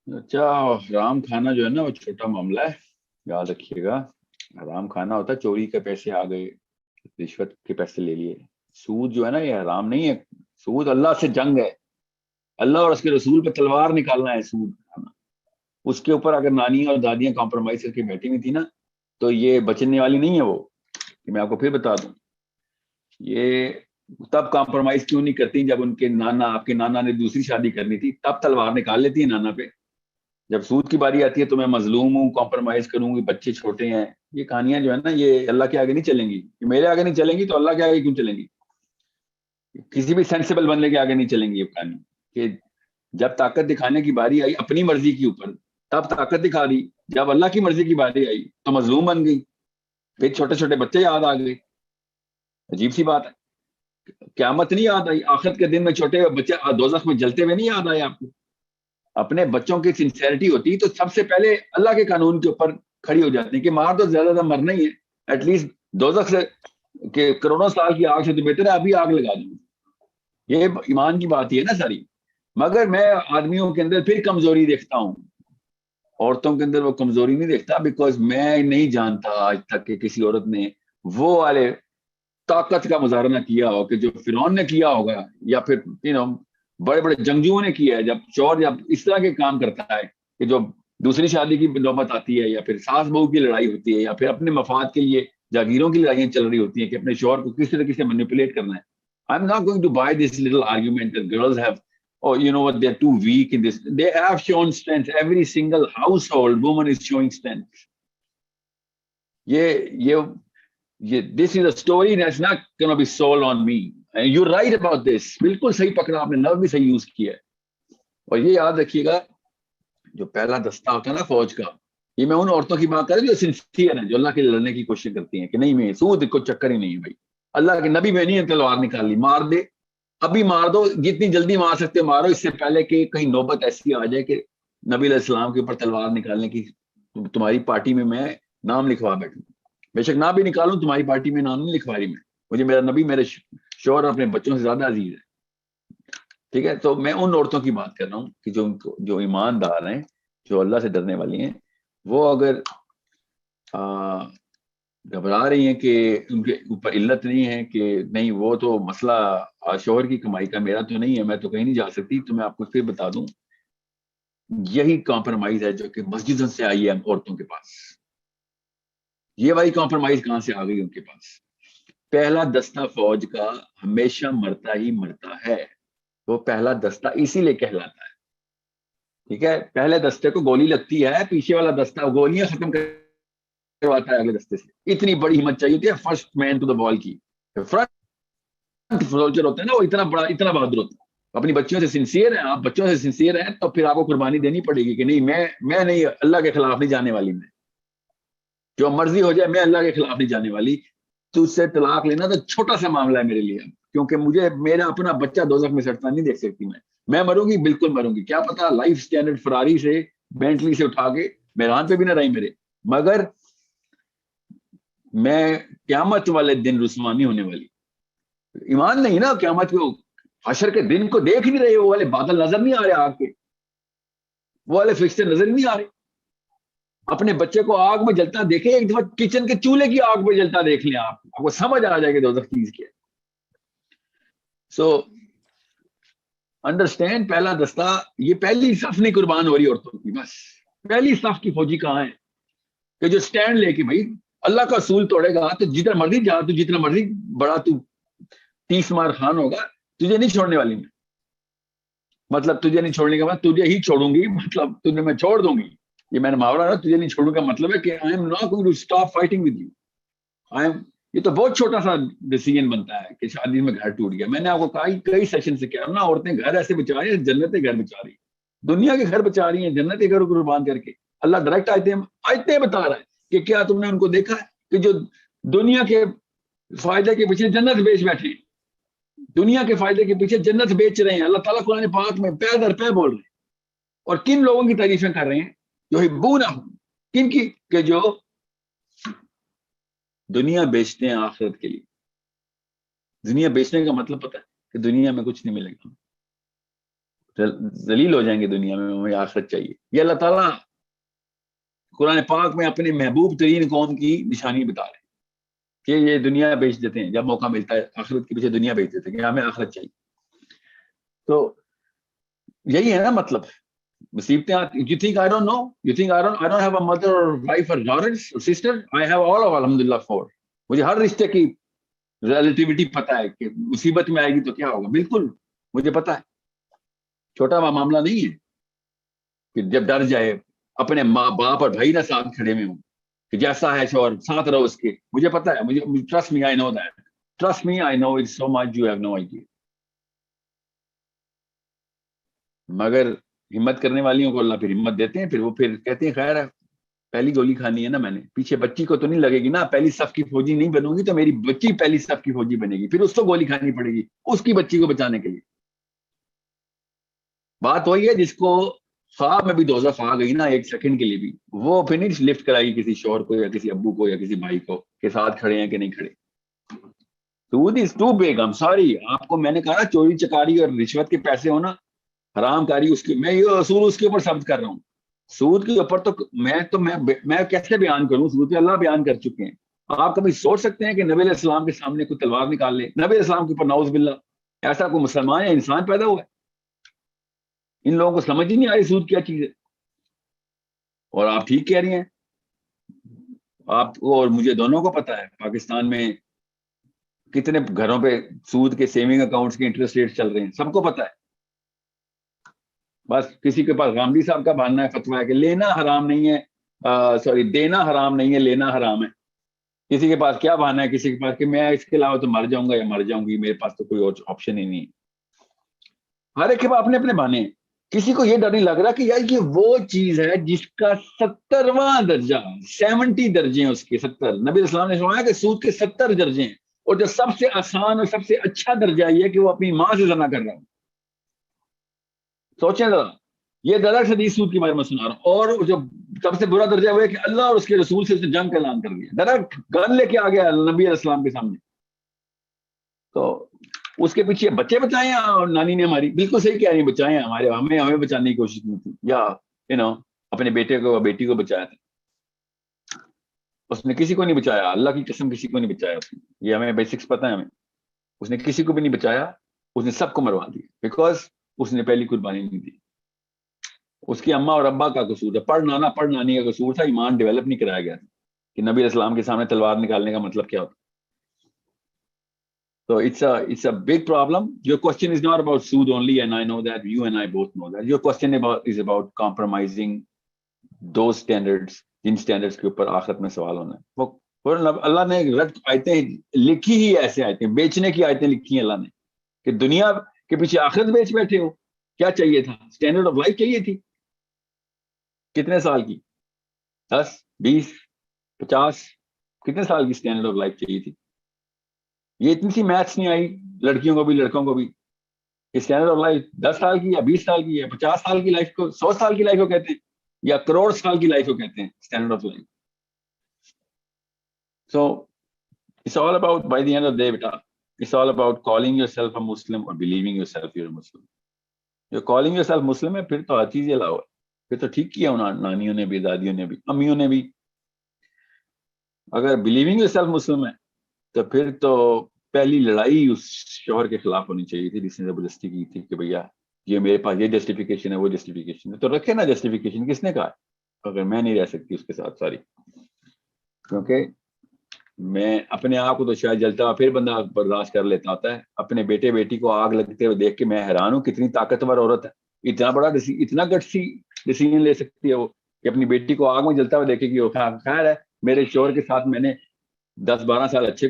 اچھا، حرام کھانا جو ہے نا وہ چھوٹا معاملہ ہے، یاد رکھیے گا۔ حرام کھانا ہوتا ہے چوری کے پیسے آ گئے، رشوت کے پیسے لے لیے۔ سود جو ہے نا یہ حرام نہیں ہے، سود اللہ سے جنگ ہے، اللہ اور اس کے رسول پہ تلوار نکالنا ہے سود کھانا۔ اس کے اوپر اگر نانی اور دادیاں کمپرومائز کر کے بیٹھی ہوئی تھی نا تو یہ بچنے والی نہیں ہے وہ، کہ میں آپ کو پھر بتا دوں۔ یہ تب کمپرومائز کیوں نہیں کرتی جب ان کے نانا، آپ کے نانا نے دوسری شادی کرنی تھی، تب تلوار نکال لیتی ہے نانا پہ۔ جب سود کی باری آتی ہے تو میں مظلوم ہوں، کمپرومائز کروں گی، بچے چھوٹے ہیں، یہ کہانیاں جو ہے نا یہ اللہ کے آگے نہیں چلیں گی، یہ میرے آگے نہیں چلیں گی تو اللہ کے آگے کیوں چلیں گی؟ کسی بھی سینسیبل بندے کے آگے نہیں چلیں گی یہ کہانی، کہ جب طاقت دکھانے کی باری آئی اپنی مرضی کے اوپر تب طاقت دکھا دی، جب اللہ کی مرضی کی باری آئی تو مظلوم بن گئی، پھر چھوٹے چھوٹے بچے یاد آ گئے۔ عجیب سی بات ہے، قیامت نہیں یاد آئی، آخرت کے دن میں چھوٹے بچے دوزخ میں جلتے ہوئے نہیں یاد آئے آپ کو؟ اپنے بچوں کی سنسیئرٹی ہوتی تو سب سے پہلے اللہ کے قانون کے اوپر کھڑی ہو جاتی کہ مار تو زیادہ زیادہ مرنا ہی ہے، ایٹ لیسٹ دوزخ سے کہ کروڑوں سال کی آگ سے تو بہتر ہے ابھی آگ لگا دوں۔ یہ ایمان کی بات ہی ہے نا ساری۔ مگر میں آدمیوں کے اندر پھر کمزوری دیکھتا ہوں، عورتوں کے اندر وہ کمزوری نہیں دیکھتا، بیکاز میں نہیں جانتا آج تک کہ کسی عورت نے وہ والے طاقت کا مظاہرہ نہ کیا ہو کہ جو فرعون نے کیا ہوگا، یا پھر بڑے بڑے جنگجوؤں نے کیا ہے۔ جب چور جب اس طرح کے کام کرتا ہے کہ جو دوسری شادی کی نوبت آتی ہے، یا پھر ساس بہو کی لڑائی ہوتی ہے، یا پھر اپنے مفاد کے لیے جاگیروں کی لڑائیاں چل رہی ہوتی ہیں کہ اپنے شوہر کو کس طریقے سے مینیپولیٹ کرنا ہے۔ I'm not going to buy this little argument that girls have, oh, you know what, they're too weak in this. They have shown strength. Every single household woman is showing strength. This is a story that's not going to be sold on me. And you're right about this. بالکل صحیح پکڑا آپ نے، لفظ بھی صحیح use کیا ہے۔ اور یہ یاد رکھیے گا، جو پہلا دستہ ہوتا ہے نا فوج کا، یہ میں ان عورتوں کی بات کر رہا ہوں جو سنسیئر ہیں، جو اللہ کے لیے لڑنے کی کوشش کرتی ہیں کہ نہیں میں سود کو چکر ہی نہیں ہے بھائی، اللہ کے نبی میں نہیں ہے تلوار نکال لی مار دے، ابھی مار دو، جتنی جلدی مار سکتے مارو، اس سے پہلے کہ کہیں نوبت ایسی آ جائے کہ نبی علیہ السلام کے اوپر تلوار نکالنے کی تمہاری پارٹی میں نام لکھوا بیٹھوں۔ بے شک نہ بھی نکالوں، تمہاری پارٹی میں نام نہیں لکھوا رہی میں، مجھے میرا نبی میرے شوہر اور اپنے بچوں سے زیادہ عزیز ہے۔ ٹھیک ہے، تو میں ان عورتوں کی بات کر رہا ہوں کہ جو ایماندار ہیں، جو اللہ سے ڈرنے والی ہیں، وہ اگر گھبرا رہی ہیں کہ ان کے اوپر علت نہیں ہے کہ نہیں وہ تو مسئلہ شوہر کی کمائی کا، میرا تو نہیں ہے، میں تو کہیں نہیں جا سکتی، تو میں آپ کو پھر بتا دوں یہی کمپرومائز ہے جو کہ مسجدوں سے آئی ہے عورتوں کے پاس۔ یہ والی کمپرومائز کہاں سے آ گئی ان کے پاس؟ پہلا دستہ فوج کا ہمیشہ مرتا ہی مرتا ہے، وہ پہلا دستہ اسی لیے کہلاتا ہے۔ ٹھیک ہے، پہلے دستے کو گولی لگتی ہے، پیچھے والا دستہ گولیاں ختم کرواتا ہے اگلے دستے سے۔ اتنی بڑی ہمت چاہیے ہوتی ہے فرسٹ مین ٹو دا بال کی، فرنٹ سولجر ہوتا ہے نا وہ اتنا بڑا اتنا بہادر ہوتا ہے۔ اپنی بچیوں سے سنسیئر ہیں آپ، بچوں سے سنسیئر ہیں تو پھر آپ کو قربانی دینی پڑے گی کہ نہیں میں نہیں، اللہ کے خلاف نہیں جانے والی، میں جو مرضی ہو جائے میں اللہ کے خلاف نہیں جانے والی۔ تو اس سے طلاق لینا تو چھوٹا سا معاملہ ہے میرے لیے، کیونکہ مجھے میرا اپنا بچہ دوزخ میں سڑتا نہیں دیکھ سکتی میں مروں گی، بالکل مروں گی، کیا پتا لائف سٹینڈرڈ فراری سے بینٹلی سے اٹھا کے میدان پہ بھی نہ رہی میرے، مگر میں قیامت والے دن رسوا نہیں ہونے والی۔ ایمان نہیں نا، قیامت کو حشر کے دن کو دیکھ نہیں رہے، وہ والے بادل نظر نہیں آ رہے آگ کے، وہ والے فکسچر نظر نہیں آ رہے۔ اپنے بچے کو آگ میں جلتا دیکھیں، ایک دفعہ کچن کے چولہے کی آگ میں جلتا دیکھ لیں، آپ کو سمجھ آ جائے گا دوزخ چیز کیا ہے۔ سو انڈرسٹینڈ، پہلا دستہ یہ پہلی صف نہیں قربان ہو رہی عورتوں کی، بس پہلی صف کی فوجی کہاں ہے کہ جو سٹینڈ لے کے بھائی اللہ کا اصول توڑے گا تو جتنا مرضی جا، تو جتنا مرضی بڑا تو 30 مار خان ہوگا، تجھے نہیں چھوڑنے والی میں، مطلب تجھے نہیں چھوڑنے کے بعد تجھے ہی چھوڑوں گی، مطلب تجھے میں چھوڑ دوں گی، یہ میں نے محاورہ نا تجھے نہیں چھوڑوں کا مطلب ہے کہ I am not going to stop fighting with you, I am. یہ تو بہت چھوٹا سا ڈیسیجن بنتا ہے کہ شادی میں گھر ٹوٹ گیا، میں نے آپ کو کئی سیشن سے کہا نا، عورتیں گھر ایسے بچا رہی ہیں، جنتیں گھر بچا رہی ہیں، دنیا کے گھر بچا رہی ہیں، جنتیں گھر قربان کر کے۔ اللہ ڈائریکٹ آیتیں بتا رہا ہے کہ کیا تم نے ان کو دیکھا ہے کہ جو دنیا کے فائدے کے پیچھے جنت بیچ بیٹھے ہیں، دنیا کے فائدے کے پیچھے جنت بیچ رہے ہیں، اللہ تعالیٰ قرآن پاک میں پے در پے بول رہے ہیں، اور کن لوگوں کی تعریفیں کر رہے ہیں جو یحبونہم، کن کی، کہ جو دنیا بیچتے ہیں آخرت کے لیے۔ دنیا بیچنے کا مطلب پتہ ہے کہ دنیا میں کچھ نہیں ملے گا، ذلیل ہو جائیں گے دنیا میں، ہمیں آخرت چاہیے. یہ اللہ تعالیٰ قرآن پاک میں اپنے محبوب ترین قوم کی نشانی بتا رہے ہیں کہ یہ دنیا بیچ دیتے ہیں، جب موقع ملتا ہے آخرت کے پیچھے دنیا بیچ دیتے ہیں کہ ہمیں آخرت چاہیے. تو یہی ہے نا مطلب. مصیبتیں آتی. You think I don't know? You think I don't have a mother or wife or daughters or sister? I have all of alhamdulillah 4. مجھے ہر رشتے کی ریلیٹیوٹی پتا ہے کہ مصیبت میں آئے گی تو کیا ہوگا. بالکل مجھے پتا ہے. چھوٹا معاملہ نہیں ہے کہ جب ڈر جائے اپنے ماں باپ اور بھائی نہ ساتھ کھڑے میں ہوں کہ جیسا ہے شوہر ساتھ رہو اس کے. مجھے پتا ہے. مجھے trust me, I know that. Trust me, I know it so much you have no idea. مگر ہمت کرنے والیوں کو اللہ پھر ہمت دیتے ہیں. پھر وہ پھر کہتے ہیں خیر ہے پہلی گولی کھانی ہے نا میں نے, پیچھے بچی کو تو نہیں لگے گی نا, پہلی صف کی فوجی نہیں بنوں گی تو میری بچی پہلی صف کی فوجی بنے گی, پھر اس کو گولی کھانی پڑے گی اس کی بچی کو بچانے کے لیے. بات وہی ہے جس کو خواب میں بھی دوزخ آ گئی نا ایک سیکنڈ کے لیے بھی, وہ پھر نہیں لفٹ کرائے گی کسی شوہر کو یا کسی ابو کو یا کسی بھائی کو کے ساتھ کھڑے ہیں کہ نہیں کھڑے. سود از ٹو بگ. I'm sorry, آپ کو میں نے کہا نا چوری چکاری اور رشوت کے پیسے ہونا حرام کاری, اس کی میں یہ اصول اس کے اوپر ثبت کر رہا ہوں. سود کے اوپر تو میں کیسے بیان کروں, سود پہ اللہ بیان کر چکے ہیں. آپ کبھی سوچ سکتے ہیں کہ نبی علیہ السلام کے سامنے کوئی تلوار نکال لے, نبی علیہ السلام کے اوپر نعوذ باللہ ایسا کوئی مسلمان یا انسان پیدا ہوا ہے؟ ان لوگوں کو سمجھ ہی نہیں آئی سود کیا چیز ہے. اور آپ ٹھیک کہہ رہی ہیں, آپ کو اور مجھے دونوں کو پتا ہے پاکستان میں کتنے گھروں پہ سود کے سیونگ اکاؤنٹس کے انٹرسٹ ریٹ چل رہے ہیں, سب کو پتا ہے. بس کسی کے پاس غامدی صاحب کا بہانہ ہے, فتویٰ ہے کہ لینا حرام نہیں ہے, دینا حرام نہیں ہے, لینا حرام ہے. کسی کے پاس کیا بہانہ ہے, کسی کے پاس کہ میں اس کے علاوہ تو مر جاؤں گا یا مر جاؤں گی, میرے پاس تو کوئی اور آپشن ہی نہیں ہے. ہر ایک کے پاس اپنے اپنے بہانے ہیں. کسی کو یہ ڈر نہیں لگ رہا کہ یار یہ وہ چیز ہے جس کا 70واں درجہ, 70 درجے ہیں اس کے 70. نبی اسلام نے فرمایا کہ سود کے 70 درجے ہیں, اور جو سب سے آسان اور سب سے اچھا درجہ یہ ہے کہ وہ اپنی ماں سے زنا کر رہا ہوں. سوچیں ذرا, یہ ڈائریکٹ حدیث سود کے بارے میں سنا رہا ہوں. اور جو سب سے برا درجہ وہ ہے کہ اللہ اور اس کے رسول سے اس نے جنگ کا اعلان کر دیا, ڈائریکٹ گن لے کے آ گیا نبی علیہ السلام کے سامنے. تو اس کے پیچھے بچے بچائے ہیں, اور نانی نے ہماری بالکل صحیح کہہ رہی ہیں, بچائے ہیں ہمارے, ہمیں بچانے کی کوشش کی تھی, یا اپنے بیٹے کو بیٹی کو بچایا تھا. اس نے کسی کو نہیں بچایا, اللہ کی قسم کسی کو نہیں بچایا. یہ ہمیں بیسکس پتہ ہے ہمیں. اس نے کسی کو بھی نہیں بچایا, اس نے سب کو مروا دیا, بیکاز اس نے پہلی قربانی نہیں دی. اس کی اماں اور ابا کا قصور ہے, پڑھ نانی کا قصور تھا, ایمان ڈیولپ نہیں کرایا گیا تھا کہ نبی علیہ السلام کے سامنے تلوار نکالنے کا مطلب کیا ہوتا. So it's a big problem. Your question is not about sood only, and I know that you and I both know that. Your question is about compromising those standards, جن standards کے اوپر آخرت میں سوال ہونا ہے. وہ اللہ نے آیتیں لکھی ہی ایسے آیتیں, بیچنے کی آیتیں لکھی ہیں اللہ نے کہ دنیا کے پیچھے آخرت بیچ بیٹھے ہو. کیا چاہیے تھا؟ اسٹینڈرڈ آف لائف چاہیے تھی. کتنے سال کی؟ 10 20 50 کتنے سال کی اسٹینڈرڈ آف لائف چاہیے تھی؟ یہ اتنی سی میتھس نہیں آئی لڑکیوں کو بھی لڑکوں کو بھی کہ اسٹینڈرڈ آف لائف 10 سال کی یا 20 سال کی یا 50 سال کی لائف کو, 100 سال کی لائف کو کہتے ہیں, یا کروڑ سال کی لائف کو کہتے ہیں standard of life. So it's all about, by the end of the day beta, it's all about calling yourself a Muslim or believing yourself you're a Muslim. You're calling yourself Muslim ہے, پھر تو ہر چیز علاوہ, پھر تو ٹھیک کیا انہوں نانیوں نے بھی, دادیوں نے بھی, امیوں نے بھی. اگر believing yourself Muslim ہے تو پھر تو پہلی لڑائی اس شوہر کے خلاف ہونی چاہیے تھی جس نے زبردستی کی تھی کہ بھیا یہ میرے پاس یہ جسٹیفیکیشن ہے, وہ جسٹیفیکیشن ہے. تو رکھے نا جسٹیفیکیشن, کس نے کہا اگر میں نہیں رہ سکتی اس کے ساتھ ساری, کیونکہ میں اپنے آپ کو تو شاید جلتا ہوا پھر بندہ برداشت کر لیتا ہوتا ہے, اپنے بیٹے بیٹی کو آگ لگتے ہوئے دیکھ کے میں حیران ہوں کتنی طاقتور عورت ہے, اتنا بڑا اتنا گٹسی ڈیسیژن لے سکتی ہے وہ کہ اپنی بیٹی کو آگ میں جلتا ہوا دیکھے گی. وہ خیر ہے میرے شوہر کے ساتھ میں نے 10-12 سال اچھے